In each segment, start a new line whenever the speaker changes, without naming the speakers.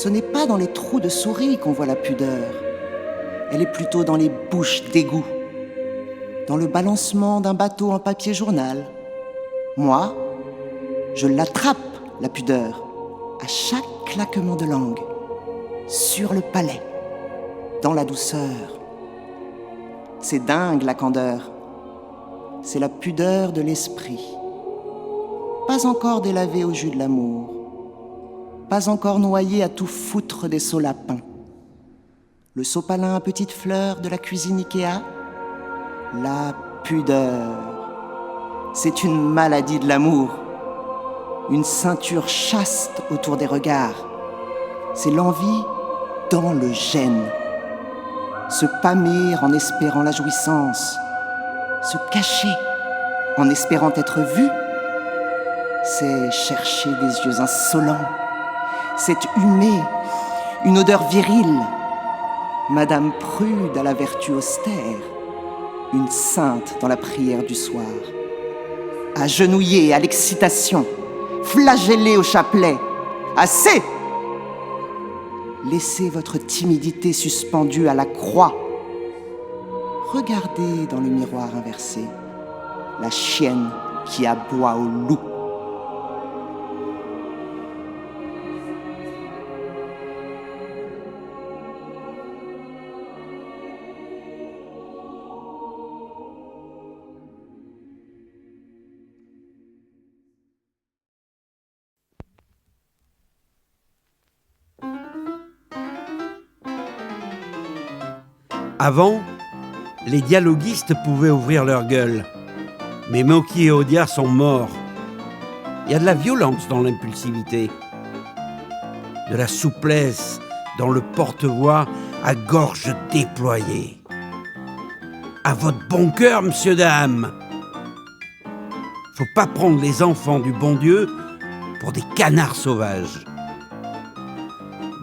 Ce n'est pas dans les trous de souris qu'on voit la pudeur. Elle est plutôt dans les bouches d'égout, dans le balancement d'un bateau en papier journal. Moi, je l'attrape, la pudeur, à chaque claquement de langue, sur le palais, dans la douceur. C'est dingue, la candeur. C'est la pudeur de l'esprit. Pas encore délavé au jus de l'amour. Pas encore noyé à tout foutre des solapins. Le sopalin à petites fleurs de la cuisine Ikea. La pudeur. C'est une maladie de l'amour. Une ceinture chaste autour des regards. C'est l'envie dans le gène. Se pâmer en espérant la jouissance. Se cacher en espérant être vu. C'est chercher des yeux insolents. C'est humer une odeur virile. Madame prude à la vertu austère. Une sainte dans la prière du soir. Agenouillée à l'excitation. Flagellée au chapelet. Assez! Laissez votre timidité suspendue à la croix. Regardez dans le miroir inversé la chienne qui aboie au loup.
Avant, les dialoguistes pouvaient ouvrir leur gueule. Mais Mocky et Audiard sont morts. Il y a de la violence dans l'impulsivité, de la souplesse dans le porte-voix à gorge déployée. À votre bon cœur, monsieur, dame. Faut pas prendre les enfants du bon Dieu pour des canards sauvages.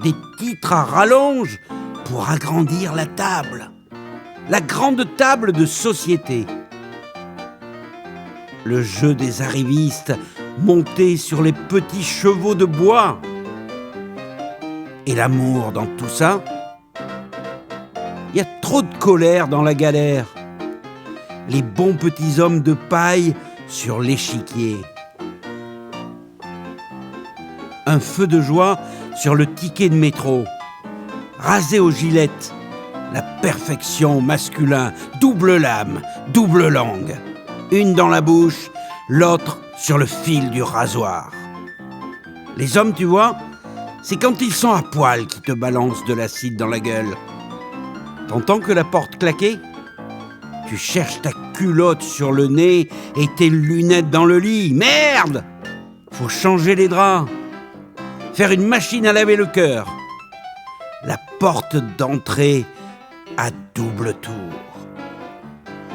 Des titres à rallonge pour agrandir la table. La grande table de société. Le jeu des arrivistes monté sur les petits chevaux de bois. Et l'amour dans tout ça? Il y a trop de colère dans la galère. Les bons petits hommes de paille sur l'échiquier. Un feu de joie sur le ticket de métro. Rasé aux gilettes. La perfection masculin, double lame, double langue. Une dans la bouche, l'autre sur le fil du rasoir. Les hommes, tu vois, c'est quand ils sont à poil qu'ils te balancent de l'acide dans la gueule. T'entends que la porte claquer? Tu cherches ta culotte sur le nez et tes lunettes dans le lit. Merde! Faut changer les draps. Faire une machine à laver le cœur. La porte d'entrée à double tour.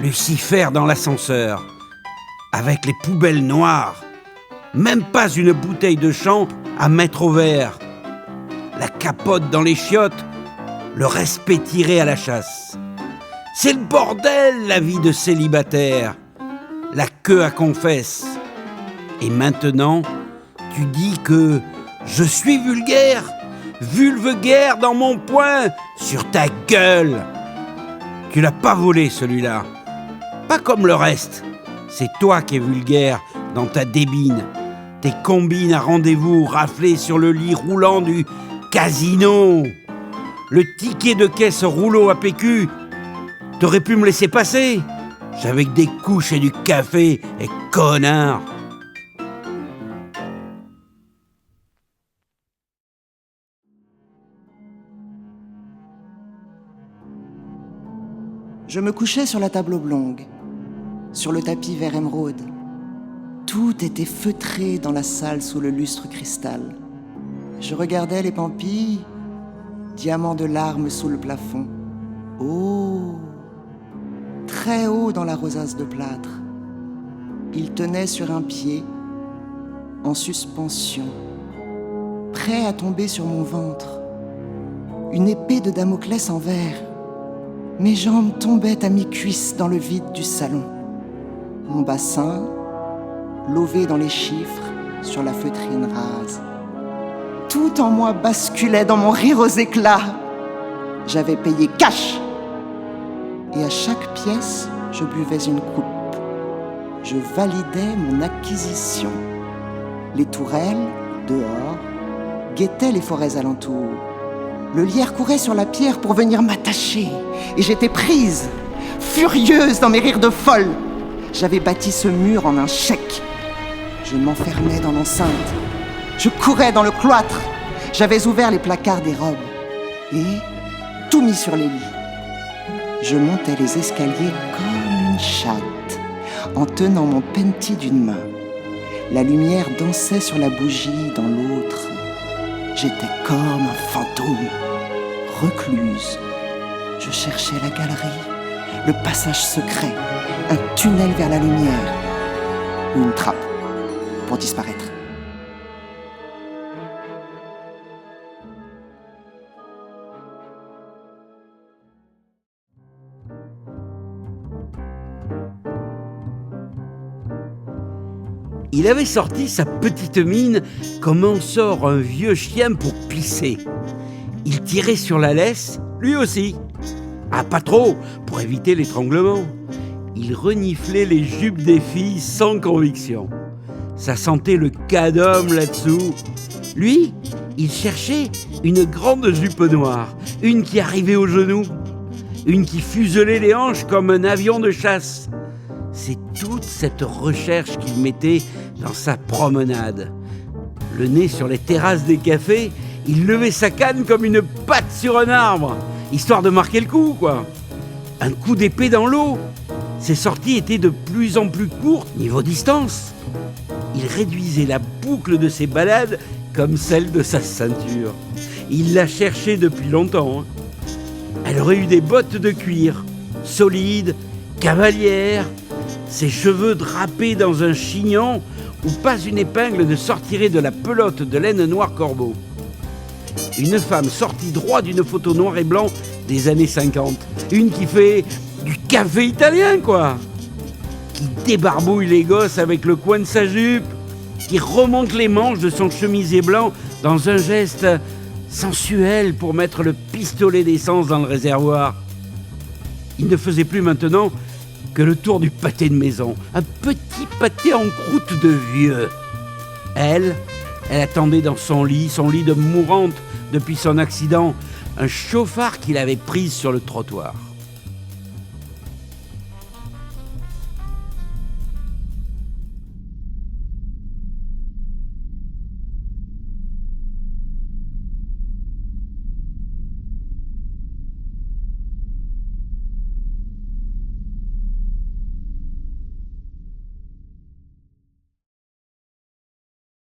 Lucifer dans l'ascenseur, avec les poubelles noires. Même pas une bouteille de champ à mettre au vert. La capote dans les chiottes, le respect tiré à la chasse. C'est le bordel, la vie de célibataire. La queue à confesse. Et maintenant, tu dis que je suis vulgaire. Vulve-guerre dans mon poing, sur ta gueule. Tu l'as pas volé, celui-là. Pas comme le reste. C'est toi qui es vulgaire dans ta débine. Tes combines à rendez-vous raflées sur le lit roulant du casino. Le ticket de caisse rouleau à PQ. T'aurais pu me laisser passer. J'avais que des couches et du café, et connard.
Je me couchais sur la table oblongue, sur le tapis vert émeraude. Tout était feutré dans la salle sous le lustre cristal. Je regardais les pampilles, diamants de larmes sous le plafond. Oh, très haut dans la rosace de plâtre. Il tenait sur un pied, en suspension, prêt à tomber sur mon ventre. Une épée de Damoclès en verre. Mes jambes tombaient à mi-cuisse dans le vide du salon. Mon bassin, lové dans les chiffres sur la feutrine rase. Tout en moi basculait dans mon rire aux éclats. J'avais payé cash. Et à chaque pièce, je buvais une coupe. Je validais mon acquisition. Les tourelles, dehors, guettaient les forêts alentours. Le lierre courait sur la pierre pour venir m'attacher. Et j'étais prise, furieuse dans mes rires de folle. J'avais bâti ce mur en un chèque. Je m'enfermais dans l'enceinte. Je courais dans le cloître. J'avais ouvert les placards des robes et tout mis sur les lits. Je montais les escaliers comme une chatte, en tenant mon penty d'une main. La lumière dansait sur la bougie dans l'autre. J'étais comme un fantôme, recluse. Je cherchais la galerie, le passage secret, un tunnel vers la lumière ou une trappe pour disparaître.
Il avait sorti sa petite mine comme en sort un vieux chien pour pisser. Il tirait sur la laisse, lui aussi. Ah, pas trop, pour éviter l'étranglement. Il reniflait les jupes des filles sans conviction. Ça sentait le cadum là-dessous. Lui, il cherchait une grande jupe noire, une qui arrivait aux genoux, une qui fuselait les hanches comme un avion de chasse. C'est toute cette recherche qu'il mettait dans sa promenade. Le nez sur les terrasses des cafés, il levait sa canne comme une patte sur un arbre, histoire de marquer le coup, quoi. Un coup d'épée dans l'eau. Ses sorties étaient de plus en plus courtes niveau distance. Il réduisait la boucle de ses balades comme celle de sa ceinture. Il la cherchait depuis longtemps. Elle aurait eu des bottes de cuir, solides, cavalières, ses cheveux drapés dans un chignon où pas une épingle ne sortirait de la pelote de laine noire corbeau. Une femme sortie droit d'une photo noir et blanc des années 50. Une qui fait du café italien, quoi. Qui débarbouille les gosses avec le coin de sa jupe, qui remonte les manches de son chemisier blanc dans un geste sensuel pour mettre le pistolet d'essence dans le réservoir. Il ne faisait plus maintenant que le tour du pâté de maison, un petit pâté en croûte de vieux. Elle attendait dans son lit de mourante depuis son accident, un chauffard qu'il avait pris sur le trottoir.